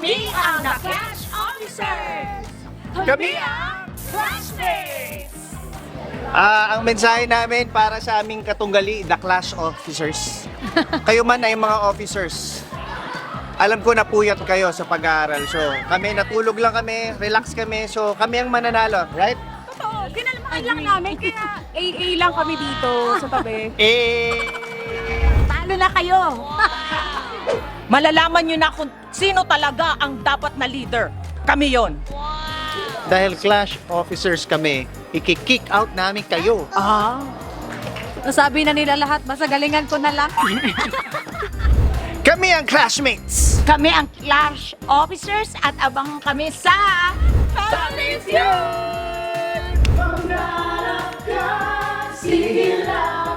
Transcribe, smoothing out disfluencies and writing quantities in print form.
Kami ang The Clash Officers! Kami ang Clashmates! Ang mensahe namin para sa aming katunggali, The Clash Officers. Kayo man ay mga officers. Alam ko na puyat kayo sa pag-aaral. So, kami natulog lang kami, relax kami. So, kami ang mananalo, right? Totoo, kinalamahan lang namin kaya AA lang kami dito sa tabi. Talo na kayo. Malalaman nyo na kung sino talaga ang dapat na leader. Kami yon. Dahil Clash Officers kami, iki-kick out namin kayo. Nasabi na nila lahat, basta galingan ko na lang. Kami ang Clashmates! Kami ang Clash Officers at abangan kami sa Sige lang!